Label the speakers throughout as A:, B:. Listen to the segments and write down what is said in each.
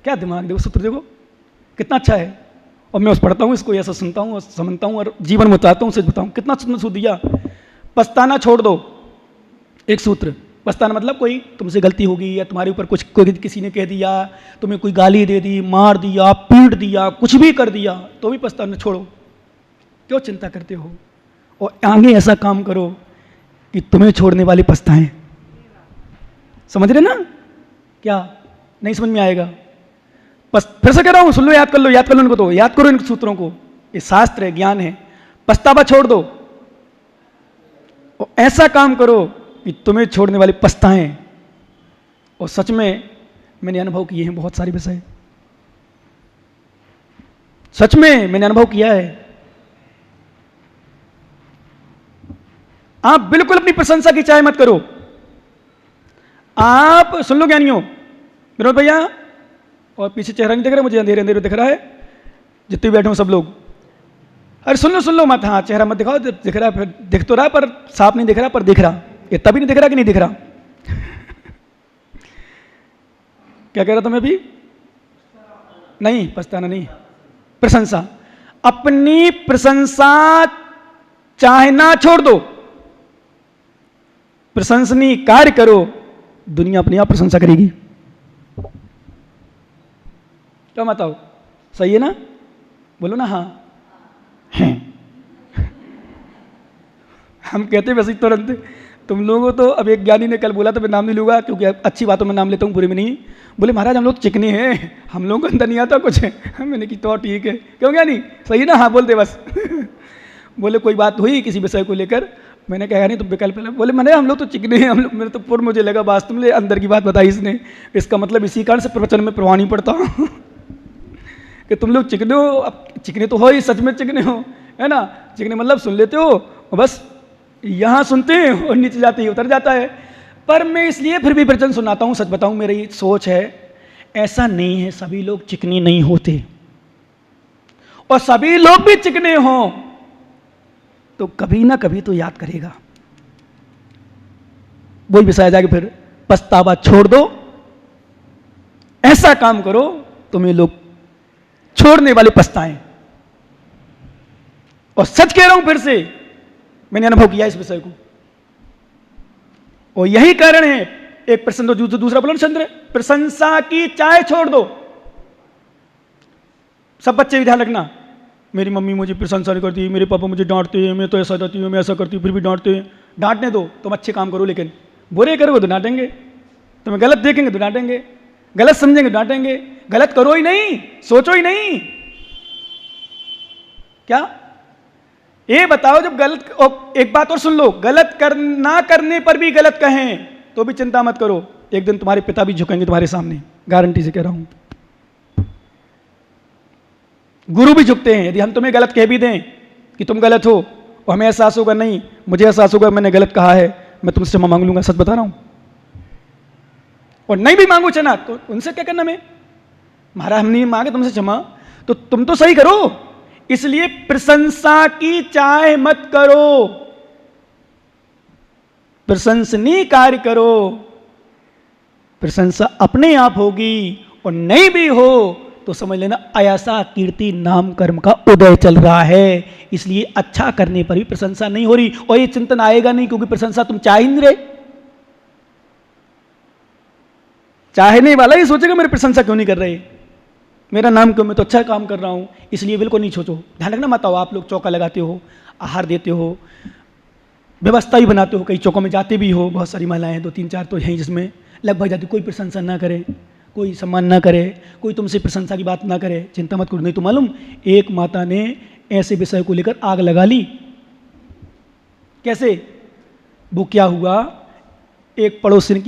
A: क्या दिमाग, देखो सूत्र देखो कितना अच्छा है। और मैं उस पढ़ता हूँ इसको, ऐसा सुनता हूँ और समझता हूँ और जीवन में उतारता हूँ, सच बताऊँ कितना सुंदर सूत्र दिया। पछताना छोड़ दो, एक सूत्र। पछताना मतलब कोई तुमसे गलती होगी या तुम्हारे ऊपर कुछ कोई किसी ने कह दिया, तुम्हें कोई गाली दे दी, मार दिया, पीट दिया, कुछ भी कर दिया, तो भी पछताना छोड़ो। क्यों चिंता करते हो? और आगे ऐसा काम करो कि तुम्हें छोड़ने वाले पछताएं। समझ रहे ना? क्या नहीं समझ में आएगा? फिर से कह रहा हूं, सुन लो, याद कर लो, याद कर लो इनको, तो याद करो इन सूत्रों को। ये शास्त्र है, ज्ञान है। पछतावा छोड़ दो और ऐसा काम करो कि तुम्हें छोड़ने वाले पछताएं। और सच में मैंने अनुभव किए हैं बहुत सारे विषय, सच में मैंने अनुभव किया है। आप बिल्कुल अपनी प्रशंसा की चाय मत करो। आप सुन लो ज्ञानियों, विनोद भैया, और पीछे चेहरा नहीं दिख रहा मुझे, अंधेरे अंधेरे दिख रहा है, जितने बैठे हो सब लोग, अरे सुन लो मत, हाँ चेहरा मत दिखाओ, दिख रहा फिर, दिख तो रहा पर साफ नहीं दिख रहा, पर दिख रहा। ये तभी नहीं दिख रहा कि नहीं दिख रहा? क्या कह रहा था मैं भी? नहीं, पछताना नहीं, प्रशंसा। अपनी प्रशंसा चाहना छोड़ दो, प्रशंसनीय कार्य करो, दुनिया अपने आप प्रशंसा करेगी। क्या बताओ, सही है ना? बोलो ना हाँ हैं। हम कहते वैसे ही तुरंत। तुम लोगों तो, अब एक ज्ञानी ने कल बोला था, मैं नाम नहीं लूंगा क्योंकि अच्छी बातों में नाम लेता हूँ, बुरे में नहीं। बोले महाराज हम लोग चिकने हैं, हम लोगों को अंदर नहीं आता कुछ। मैंने की तो ठीक है, क्यों ज्ञानी? सही ना? हाँ बोलते बस। बोले कोई बात हुई किसी विषय को लेकर, मैंने कहा नहीं तो विकल्प। बोले मैंने हम लोग तो चिकने हैं, हम लोग, मेरे तो पूर्ण मुझे लगा वास्तव में अंदर की बात बताई इसने। इसका मतलब इसी कारण से प्रवचन में प्रवाह नहीं पड़ता कि तुम लोग चिकने हो। अब चिकने तो हो ही, सच में चिकने हो, है ना? चिकने मतलब सुन लेते हो और बस यहाँ सुनते हैं और नीचे जाते ही उतर जाता है। पर मैं इसलिए फिर भी प्रवचन सुनाता हूँ, सच बताऊँ मेरी सोच है, ऐसा नहीं है सभी लोग चिकने नहीं होते, और सभी लोग भी चिकने हों तो कभी ना कभी तो याद करेगा। वही विषय जाके फिर पछतावा छोड़ दो, ऐसा काम करो तुम्हें लोग छोड़ने वाले पछताएं। और सच कह रहा हूं फिर से, मैंने अनुभव किया इस विषय को, और यही कारण है। एक प्रश्न तो दूसरा बोलो चंद्र, प्रशंसा की चाय छोड़ दो। सब बच्चे भी ध्यान रखना, मेरी मम्मी मुझे प्रशंसा नहीं करती, मेरे पापा मुझे डांटते हैं, मैं तो ऐसा करती हूँ, मैं ऐसा करती हूँ, फिर भी डांटते हैं। डांटने दो, तुम अच्छे काम करो, लेकिन बुरे करोगे तो डांटेंगे, तुम्हें गलत देखेंगे तो डांटेंगे, गलत समझेंगे डांटेंगे। गलत करो ही नहीं, सोचो ही नहीं। क्या ये बताओ, जब गलत, एक बात और सुन लो, गलत ना करने पर भी गलत कहें तो भी चिंता मत करो, एक दिन तुम्हारे पिता भी झुकेंगे तुम्हारे सामने, गारंटी से कह रहा हूं। गुरु भी झुकते हैं, यदि हम तुम्हें गलत कह भी दें कि तुम गलत हो और हमें एहसास होगा, नहीं मुझे एहसास होगा मैंने गलत कहा है, मैं तुमसे क्षमा मांग लूंगा, सच बता रहा हूं। और नहीं भी मांगू क्षमा तो उनसे क्या करना, मैं महाराज हम नहीं मांगे तुमसे क्षमा, तो तुम तो सही करो। इसलिए प्रशंसा की चाह मत करो, प्रशंसनीय कार्य करो, प्रशंसा अपने आप होगी। और नहीं भी हो तो समझ लेना अयसा कीर्ति नाम कर्म का उदय चल रहा है। इसलिए अच्छा करने पर भी प्रशंसा नहीं हो रही, और ये चिंतन आएगा नहीं, क्योंकि प्रशंसा तुम चाह ही नहीं रहे। चाहने वाला ही सोचेगा मेरी प्रशंसा क्यों नहीं कर रहे, मेरा नाम क्यों, मैं तो अच्छा काम कर रहा हूं। इसलिए बिल्कुल नहीं सोचो, ध्यान रखना मत आओ। आप लोग चौका लगाते हो, आहार देते हो, व्यवस्था भी बनाते हो, कई चौकों में जाते भी हो, बहुत सारी महिलाएं 2-3-4 तो हैं जिसमें लगभग जाती, कोई प्रशंसा ना करे, कोई सम्मान ना करे, कोई तुमसे प्रशंसा की बात ना करे, चिंता मत करो। नहीं तो मालूम, एक माता ने ऐसे विषय को लेकर आग लगा ली। कैसे? वो क्या हुआ, एक पड़ोसिन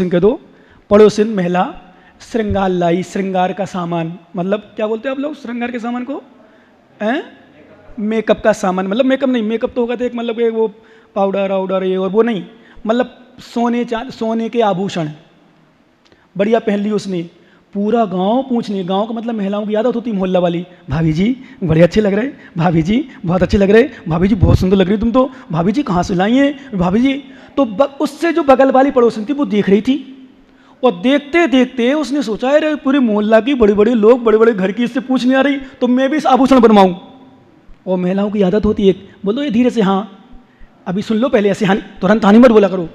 A: कह दो, पड़ोसिन महिला श्रृंगार लाई, श्रृंगार का सामान, मतलब क्या बोलते हैं आप लोग श्रृंगार के सामान को? मेकअप का सामान, मतलब मेकअप नहीं, मेकअप तो होगा तो एक मतलब वो पाउडर वाउडर ये और वो नहीं, मतलब सोने के आभूषण बढ़िया पहन ली उसने। पूरा गांव पूछने, गांव का मतलब महिलाओं की आदत होती, मोहल्ला वाली, भाभी जी बड़े अच्छे लग रहे, भाभी जी बहुत अच्छे लग रहे, भाभी जी बहुत सुंदर लग रही तुम तो, भाभी जी कहाँ से लाई हैं भाभी जी। तो उससे जो बगल वाली पड़ोसन थी वो देख रही थी, और देखते देखते उसने सोचा है पूरे मोहल्ला की बड़े बड़े लोग बड़े बड़े घर की इससे पूछ नहीं आ रही, तो मैं भी इस आभूषण बनवाऊं। और महिलाओं की आदत होती है, बोलो ये धीरे से, हाँ अभी सुन लो पहले, ऐसे हाँ तुरंत हाँ नहीं मत बोला करो।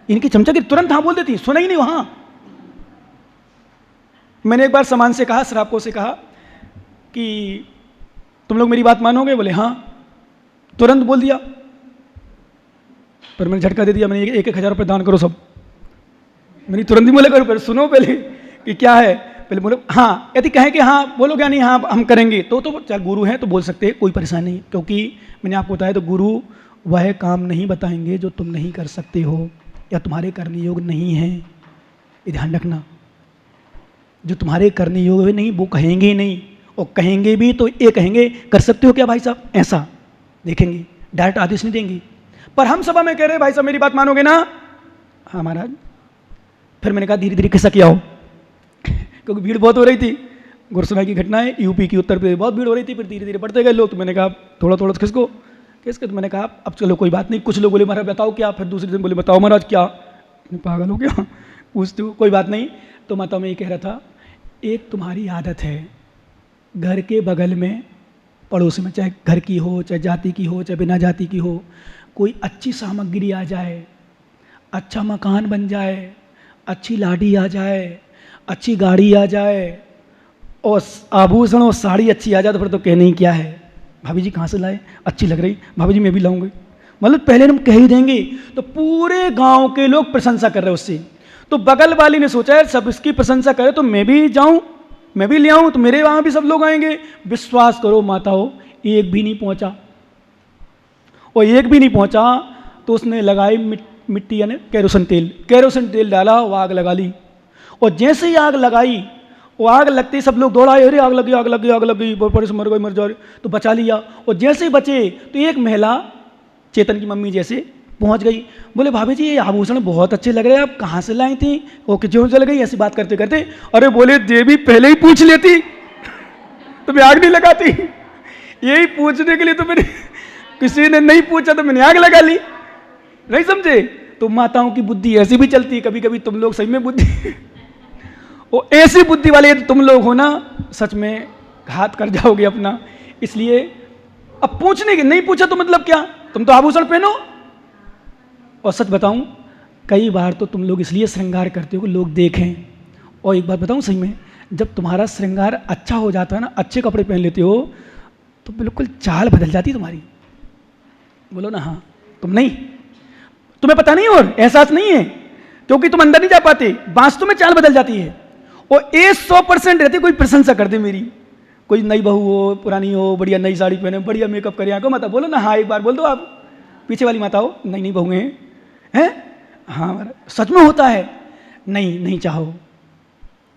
A: इनकी चमचा की तुरंत हाँ बोल देती, सुना ही नहीं वहां। मैंने एक बार सामान से कहा, श्रापकों से कहा कि तुम लोग मेरी बात मानोगे? बोले हाँ, तुरंत बोल दिया। पर मैंने झटका दे दिया, मैंने 1,000 रुपये दान करो सब। मैंने तुरंत ही बोले करो, पर सुनो पहले कि क्या है। पहले बोलो हाँ, यदि कहें कि हाँ बोलो क्या नहीं, हाँ हम करेंगे, तो चाहे गुरु हैं तो बोल सकते हैं, कोई परेशानी नहीं। क्योंकि मैंने आपको बताया, तो गुरु वह काम नहीं बताएंगे जो तुम नहीं कर सकते हो या तुम्हारे करने योग्य नहीं है। ये ध्यान रखना, जो तुम्हारे करने योग्य नहीं वो कहेंगे ही नहीं, और कहेंगे भी तो ये कहेंगे कर सकते हो क्या भाई साहब, ऐसा देखेंगे, डायरेक्ट आदेश नहीं देंगे। पर हम सभा में कह रहे भाई साहब मेरी बात मानोगे ना? हाँ महाराज। फिर मैंने कहा धीरे धीरे खिस्सा किया हो, क्योंकि भीड़ बहुत हो रही थी। गुरसराय की घटना है, यूपी की, उत्तर प्रदेश बहुत भीड़ हो रही थी। फिर धीरे धीरे बढ़ते गए लोग, तो मैंने कहा थोड़ा थोड़ा खिसको किसके, तो मैंने कहा अब चलो कोई बात नहीं। कुछ लोग बोले महाराज बताओ क्या, फिर दूसरे दिन बोले बताओ महाराज क्या, पागल हो क्या पूछते हो, कोई बात नहीं। तो माता मैं ये कह रहा था, एक तुम्हारी आदत है घर के बगल में पड़ोस में, चाहे घर की हो, चाहे जाति की हो, चाहे बिना जाति की हो, कोई अच्छी सामग्री आ जाए, अच्छा मकान बन जाए, अच्छी लाड़ी आ जाए, अच्छी गाड़ी आ जाए, और आभूषण और साड़ी अच्छी आ जाए, तो फिर तो कहने ही क्या है, भाभी जी कहाँ से लाए, अच्छी लग रही, भाभी जी मैं भी लाऊंगी। मतलब पहले हम कह ही देंगे, तो पूरे गांव के लोग प्रशंसा कर रहे हैं उससे। तो बगल वाली ने सोचा है सब इसकी प्रशंसा करे तो मैं भी जाऊं, मैं भी ले आऊं, तो मेरे वहां भी सब लोग आएंगे। विश्वास करो माताओं, एक भी नहीं पहुंचा। और एक भी नहीं पहुंचा तो उसने लगाई मिट्टी यानी केरोसिन तेल डाला, वो आग लगा ली। और जैसे ही आग लगाई, वो आग लगते ही सब लोग दौड़ाए, अरे आग लगी आग लगी आग लगी, बड़े से मर जा रही, तो बचा लिया। और जैसे ही बचे तो एक महिला चेतन की मम्मी जैसे पहुंच गई, बोले भाभी जी ये आभूषण बहुत अच्छे लग रहे हैं, आप कहाँ से लाई थी, वो क्यों चल गई, ऐसी बात करते करते। अरे बोले देवी पहले ही पूछ लेती तो मैं आग नहीं लगाती, यही पूछने के लिए तो मैंने, किसी ने नहीं पूछा तो मैंने आग लगा ली। नहीं समझे? तो माताओं की बुद्धि ऐसी भी चलती है, कभी कभी तुम लोग सही में बुद्धि वो ऐसी बुद्धि वाले तुम लोग हो ना, सच में घात कर जाओगे अपना। इसलिए अब पूछने के, नहीं पूछा तो मतलब क्या, तुम तो आभूषण पहनो। और सच बताऊं, कई बार तो तुम लोग इसलिए श्रृंगार करते हो कि लोग देखें। और एक बात बताऊं सही में, जब तुम्हारा श्रृंगार अच्छा हो जाता है ना, अच्छे कपड़े पहन लेते हो, तो बिल्कुल चाल बदल जाती तुम्हारी। बोलो ना हाँ, तुम नहीं, तुम्हें पता नहीं और एहसास नहीं है, क्योंकि तुम अंदर नहीं जा पाते, वास्तव में चाल बदल जाती है। और 100% रहती, कोई प्रशंसा कर दे मेरी, कोई नई बहू हो, पुरानी हो, बढ़िया नई साड़ी पहने, बढ़िया मेकअप करे, आंखों माता बोलो ना हाँ, एक बार बोल दो आप, पीछे वाली माता हो, नई नई बहुएं हैं, हाँ सच में होता है, नहीं चाहो।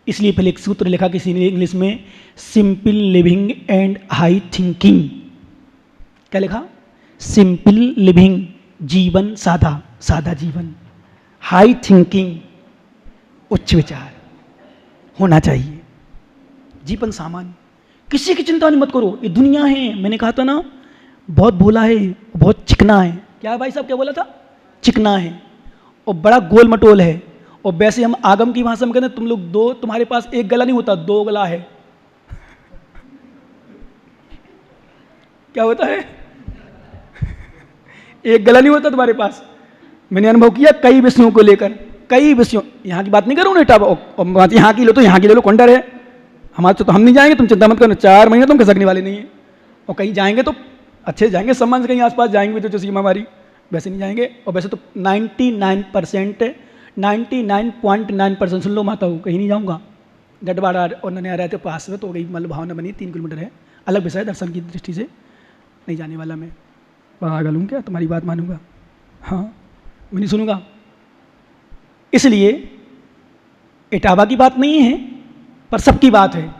A: इसलिए पहले एक सूत्र लिखा किसी ने इंग्लिश में, simple living and high thinking. क्या लिखा? सिंपल लिविंग, जीवन सादा, सादा जीवन, हाई थिंकिंग, उच्च विचार होना चाहिए, जीवन सामान्य, किसी की चिंता नहीं मत करो। ये दुनिया है, मैंने कहा था ना, बहुत भोला है, बहुत चिकना है। क्या है भाई साहब, क्या बोला था? चिकना है और बड़ा गोल मटोल है। और वैसे हम आगम की भाषा में कहते हैं, तुम लोग दो, तुम्हारे पास एक गला नहीं होता, दो गला है। क्या होता है? एक गला नहीं होता तुम्हारे पास। मैंने अनुभव किया कई विषयों को लेकर, कई विषयों, यहाँ की बात नहीं करूँ ना, यहाँ की लो तो यहाँ की ले लो, कौन डर है हमारे तो हम नहीं जाएंगे, तुम चिंता मत करो, 4 महीने तुम खिसकने वाले नहीं है। और कहीं जाएंगे तो अच्छे जाएंगे, सम्मान से कहीं आसपास जाएंगे तो जो सीमा हमारी, वैसे नहीं जाएंगे। और वैसे तो 99.9% सुन लो माता हूँ, कहीं नहीं जाऊँगा। डटवाड़ा और नने आ रहे थे पास में, तो गई मतलब भावना बनी, 3 किलोमीटर है, अलग विषय दर्शन की दृष्टि से नहीं जाने वाला मैं। पागल हूँ क्या, तुम्हारी बात मानूंगा? हाँ, मैं नहीं सुनूंगा। इसलिए इटावा की बात नहीं है, पर सबकी बात है,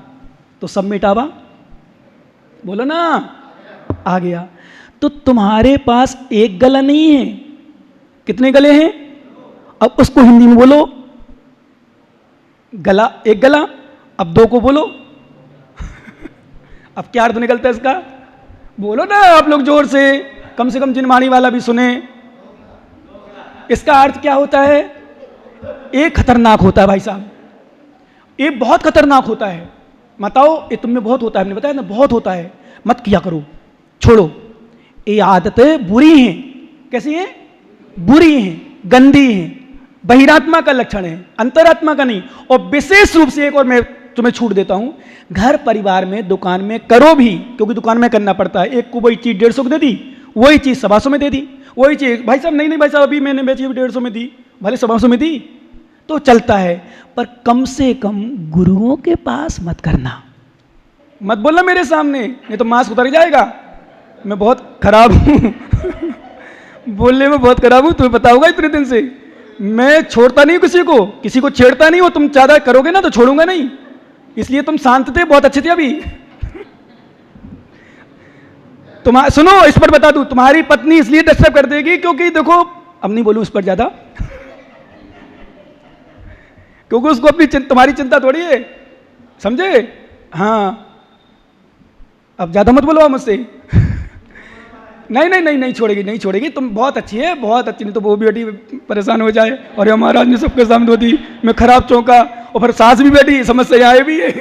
A: तो सब में इटावा बोलो ना, आ गया। तो तुम्हारे पास एक गला नहीं है, कितने गले हैं? अब उसको हिंदी में बोलो, गला, एक गला, अब 2 को बोलो अब क्या अर्थ निकलता है इसका? बोलो ना आप लोग जोर से, कम जिनमानी वाला भी सुने। इसका अर्थ क्या होता है? ये खतरनाक होता है भाई साहब, ये बहुत खतरनाक होता है। बताओ, ये तुम में बहुत होता है, हमने बताया ना बहुत होता है, मत किया करो, छोड़ो। ये आदतें बुरी हैं। कैसी हैं? बुरी हैं, गंदी हैं, बहिरात्मा का लक्षण है, अंतरात्मा का नहीं। और विशेष रूप से एक और मैं तुम्हें छूट देता हूं, घर परिवार में दुकान में करो भी, क्योंकि दुकान में करना पड़ता है। एक को वही चीज 150 की दे दी, वही चीज 700 में दे दी, वही चीज भाई साहब नहीं भाई साहब अभी मैंने बेची 150 में दी, भले 700 में दी तो चलता है, पर कम से कम गुरुओं के पास मत करना। मत बोलना मेरे सामने, नहीं तो मास्क उतर जाएगा। मैं बहुत खराब हूं बोलने में बहुत खराब हूं, तुम्हें पता होगा इतने दिन से। मैं छोड़ता नहीं किसी को छेड़ता नहीं हो। तुम ज्यादा करोगे ना तो छोड़ूंगा नहीं, इसलिए तुम शांत थे, बहुत अच्छे थे अभी सुनो, इस पर बता दूं, तुम्हारी पत्नी इसलिए डिस्टर्ब कर देगी क्योंकि देखो, अब नहीं बोलूं इस पर ज्यादा क्योंकि उसको अपनी तुम्हारी चिंता थोड़ी है, समझे? हाँ, अब ज्यादा मत बोलो मुझसे नहीं छोड़ेगी, नहीं छोड़ेगी। तुम बहुत अच्छी है, बहुत अच्छी, नहीं तो वो भी बेटी परेशान हो जाए और महाराज ने सबके सामने होती मैं खराब चौंका, और फिर सास भी बैठी, समस्या आए भी है।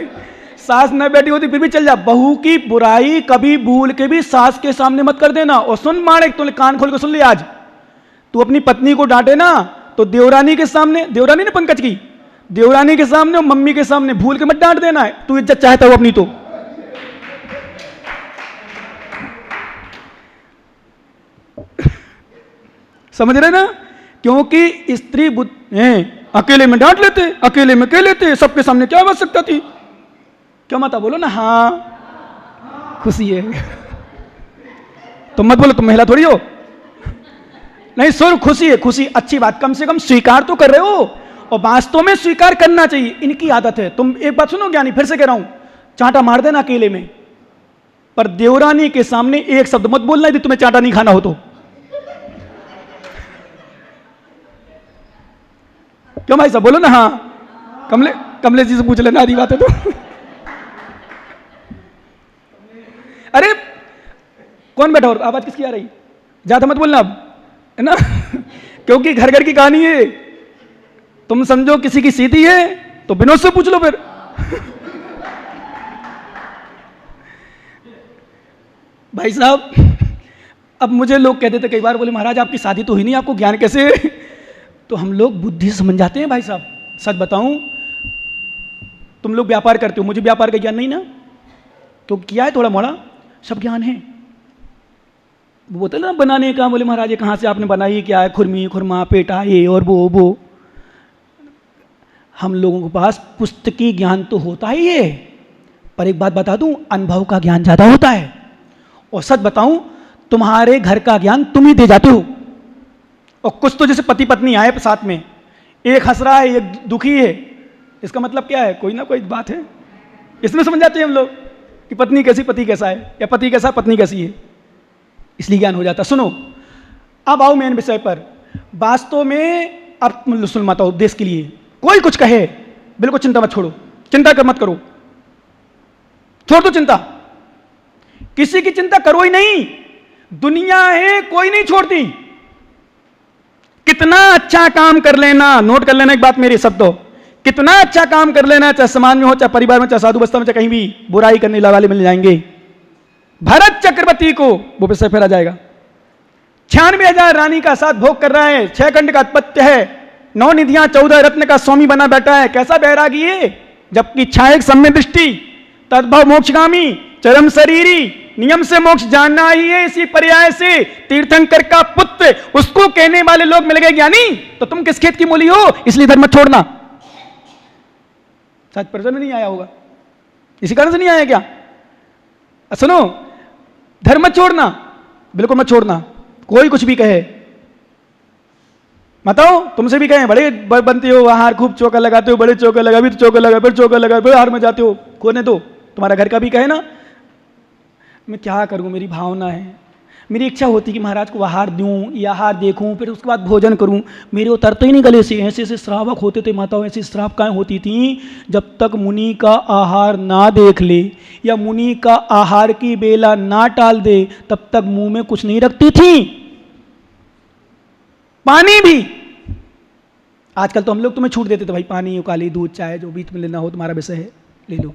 A: सास न बैठी होती फिर भी चल जा। बहू की बुराई कभी भूल के भी सास के सामने मत कर देना। और सुन माणिक, तूने कान खोल के सुन लिया, आज तू अपनी पत्नी को डांटे ना तो देवरानी के सामने, देवरानी ने पंकज की, देवरानी के सामने और मम्मी के सामने भूल के मत डांट देना है। तू इज्जत चाहता हो अपनी तो समझ रहे ना? क्योंकि स्त्री अकेले में डांट लेते, अकेले में कह लेते, सबके सामने क्या बच सकता थी? क्या माता बोलो ना, हाँ खुशी है तुम मत बोलो, तुम महिला थोड़ी हो। नहीं सुन, खुशी है, खुशी अच्छी बात, कम से कम स्वीकार तो कर रहे हो, और वास्तव में स्वीकार करना चाहिए। इनकी आदत है। तुम एक बात सुनो ज्ञानी, फिर से कह रहा हूं, चांटा मार देना अकेले में, पर देवरानी के सामने एक शब्द मत बोलना यदि तुम्हें चांटा नहीं खाना हो तो। क्यों भाई साहब बोलो ना, हाँ। कमलेश जी से पूछ लेना, आधी बात है तो अरे कौन बैठा और आवाज किसकी आ रही? ज्यादा मत बोलना अब, है ना क्योंकि घर घर की कहानी है। तुम समझो किसी की सीधी है तो विनोद से पूछ लो फिर भाई साहब, अब मुझे लोग कहते थे कई बार, बोले महाराज आपकी शादी तो हुई नहीं, आपको ज्ञान कैसे तो हम लोग बुद्धि से समझ जाते हैं भाई साहब। सच बताऊं, तुम लोग व्यापार करते हो, मुझे व्यापार का ज्ञान नहीं ना, तो किया है थोड़ा मोड़ा, सब ज्ञान है। वो बोलते ना बनाने का, बोले महाराज ये कहाँ से आपने बनाई, क्या है, खुरमी खुरमा पेटा ये और वो। हम लोगों के पास पुस्तकी ज्ञान तो होता ही है, पर एक बात बता दूं, अनुभव का ज्ञान ज्यादा होता है। और सच बताऊं, तुम्हारे घर का ज्ञान तुम ही दे जाते हो। और कुछ तो जैसे पति पत्नी आए साथ में, एक हंस रहा है एक दुखी है, इसका मतलब क्या है? कोई ना कोई बात है। इसमें समझ जाते हैं हम लोग कि पत्नी कैसी पति कैसा है, या पति कैसा पत्नी कैसी है, इसलिए ज्ञान हो जाता। सुनो, अब आओ मेन विषय पर। वास्तव में अब सुन माता उपदेश के लिए कोई कुछ कहे, बिल्कुल चिंता मत छोड़ो, चिंता कर मत करो, छोड़ दो चिंता, किसी की चिंता करो ही नहीं। दुनिया है कोई नहीं छोड़ती। कितना अच्छा काम कर लेना, नोट कर लेना एक बात मेरी शब्दों, कितना अच्छा काम कर लेना, चाहे समाज में हो, चाहे परिवार में, चाहे साधु बस्ता में, चाहे कहीं भी, बुराई करने वाले मिल जाएंगे। भरत चक्रवर्ती को वो विषय फिर आ जाएगा, 96,000 रानी का साथ भोग कर रहा है, 6 खंड का आधिपत्य है, 9 निधियां 14 रत्न का स्वामी बना बैठा है। कैसा बैरागी है? जबकि छायक सम्य दृष्टि, तद्भव मोक्षगामी, चरम शरीरी, नियम से मोक्ष जानना ही है। इसी पर्याय से तीर्थंकर का पुत्र, उसको कहने वाले लोग मिल गए ज्ञानी, तो तुम किस खेत की मूली हो, इसलिए धर्म मत छोड़ना। शायद प्रश्न नहीं आया होगा, इसी कारण से नहीं आया क्या? सुनो, धर्म मत छोड़ना, बिल्कुल मत छोड़ना। कोई कुछ भी कहे, बताओ तुमसे भी कहे बड़े बनते हो, आहार खूब चौका लगाते हो, बड़े चौका लगा, भी तो चौका लगा, फिर चौका लगा, फिर हार में जाते हो, खोने दो। तुम्हारा घर का भी कहे ना, मैं क्या करूं, मेरी भावना है, मेरी इच्छा होती कि महाराज को आहार दूं या आहार देखूं, फिर उसके बाद भोजन करूं, मेरे उतरते ही नहीं गले से। ऐसे ऐसे श्रावक होते थे माताओं, ऐसी श्रावकाएं होती थी, जब तक मुनि का आहार ना देख ले या मुनि का आहार की बेला ना टाल दे, तब तक मुंह में कुछ नहीं रखती थी, पानी भी। आजकल तो हम लोग तुम्हें छूट देते थे, भाई पानी उकाली दूध चाय जो बीच में लेना हो तुम्हारा विषय है ले लो,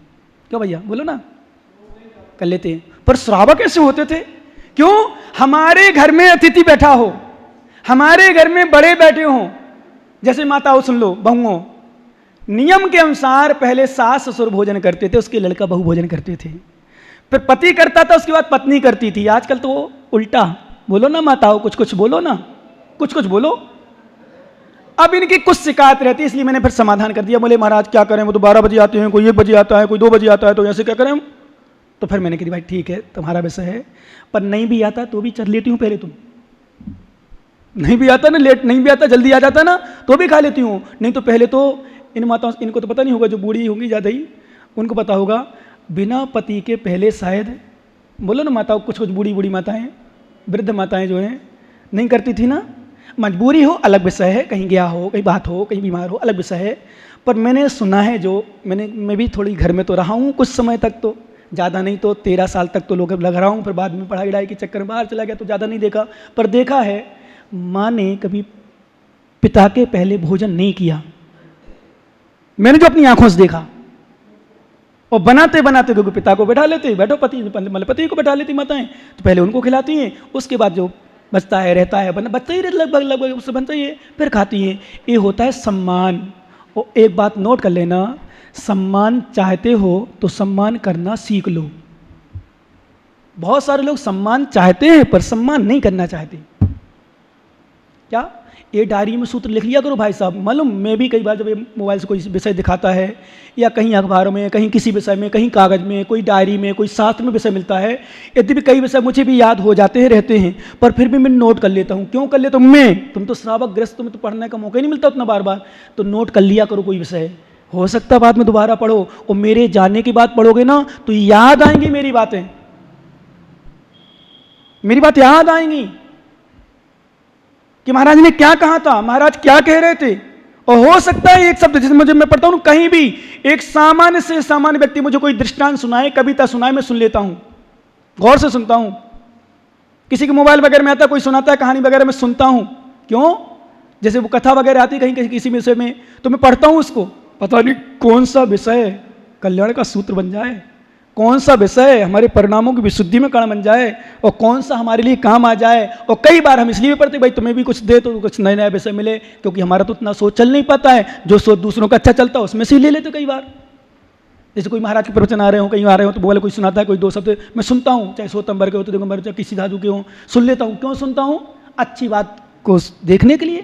A: क्यों भैया बोलो ना, कर लेते हैं। पर श्रावक ऐसे होते थे, क्यों? हमारे घर में अतिथि बैठा हो, हमारे घर में बड़े बैठे हों, जैसे माताओं सुन लो, बहुओं, नियम के अनुसार पहले सास ससुर भोजन करते थे, उसके लड़का बहू भोजन करते थे, फिर पति करता था, उसके बाद पत्नी करती थी। आजकल तो उल्टा, बोलो ना माताओं, कुछ कुछ बोलो ना, कुछ कुछ बोलो। अब इनकी कुछ शिकायत रहती है, इसलिए मैंने फिर समाधान कर दिया। बोले महाराज क्या करें, वो तो 12 बजे आते हैं, कोई 1 बजे आता है, कोई 2 बजे आता है, तो ऐसे क्या करें? तो फिर मैंने कही भाई ठीक है तुम्हारा विषय है, पर नहीं भी आता तो भी चल लेती हूँ पहले तुम, नहीं भी आता ना, लेट नहीं भी आता, जल्दी आ जाता ना तो भी खा लेती हूँ, नहीं तो पहले तो इन माताओं, इनको तो पता नहीं होगा, जो बूढ़ी होंगी ज़्यादा ही उनको पता होगा, बिना पति के पहले शायद, बोलो ना माताओं, कुछ कुछ बूढ़ी बूढ़ी माताएं, वृद्ध माताएं जो हैं नहीं करती थी ना, मजबूरी हो अलग विषय है, कहीं गया हो, कहीं बात हो, कहीं बीमार हो अलग विषय है। पर मैंने सुना है, जो मैं भी थोड़ी घर में तो रहा हूँ कुछ समय तक, तो ज़्यादा नहीं तो 13 साल तक तो लोग लग रहा हूँ, फिर बाद में पढ़ाई वढ़ाई के चक्कर में बाहर चला गया तो ज़्यादा नहीं देखा, पर देखा है माँ ने कभी पिता के पहले भोजन नहीं किया, मैंने जो अपनी आंखों से देखा। और बनाते बनाते क्योंकि पिता को बैठा लेते, बैठो पति, मतलब पति को बैठा लेती माताएं, तो पहले उनको खिलाती हैं, उसके बाद जो बचता है रहता है, बचता ही लगभग लगभग उससे बनता ही है, फिर खाती हैं। ये होता है सम्मान। और एक बात नोट कर लेना, सम्मान चाहते हो तो सम्मान करना सीख लो। बहुत सारे लोग सम्मान चाहते हैं पर सम्मान नहीं करना चाहते। क्या ये डायरी में सूत्र लिख लिया करो भाई साहब। मालूम, मैं भी कई बार जब ये मोबाइल से कोई विषय दिखाता है, या कहीं अखबारों में, कहीं किसी विषय में, कहीं कागज़ में, कोई डायरी में, कोई शास्त्र में विषय मिलता है, यदि भी कई विषय मुझे भी याद हो जाते हैं रहते हैं, पर फिर भी मैं नोट कर लेता हूँ। क्यों कर लेता हूँ मैं? तुम तो श्रावक ग्रस्त, तुम्हें तो पढ़ने का मौका ही नहीं मिलता उतना बार बार, तो नोट कर लिया करो कोई विषय, हो सकता है बाद में दोबारा पढ़ो, और मेरे जाने के बाद पढ़ोगे ना तो याद आएंगी मेरी बातें, मेरी बात याद आएंगी कि महाराज ने क्या कहा था, महाराज क्या कह रहे थे। और हो सकता है एक शब्द जिसे मुझे मैं पढ़ता हूं कहीं भी, एक सामान्य से सामान्य व्यक्ति मुझे कोई दृष्टांत सुनाए, कविता सुनाए, मैं सुन लेता हूं, गौर से सुनता हूं। किसी के मोबाइल वगैरह में आता है, कोई सुनाता है कहानी वगैरह, मैं सुनता हूं। क्यों? जैसे वो कथा वगैरह आती है कहीं किसी विषय में, तो मैं पढ़ता हूं उसको, पता नहीं कौन सा विषय कल्याण का सूत्र बन जाए, कौन सा विषय हमारे परिणामों की विशुद्धि में कारण बन जाए, और कौन सा हमारे लिए काम आ जाए। और कई बार हम इसलिए भी पढ़ते भाई तुम्हें भी कुछ दे तो कुछ नए नए विषय मिले, क्योंकि हमारा तो उतना सोच चल नहीं पाता है, जो सोच दूसरों का अच्छा चलता है उसमें से ही ले लेते कई बार। जैसे कोई महाराज के प्रवचन आ रहे हो, कहीं आ रहे हो, तो बोले कोई सुनाता है, कोई 2 शब्द मैं सुनता हूँ, चाहे सोतंबर के हो तो दिगंबर, चाहे किसी साधु के हो, सुन लेता हूँ। क्यों सुनता हूँ? अच्छी बात को देखने के लिए,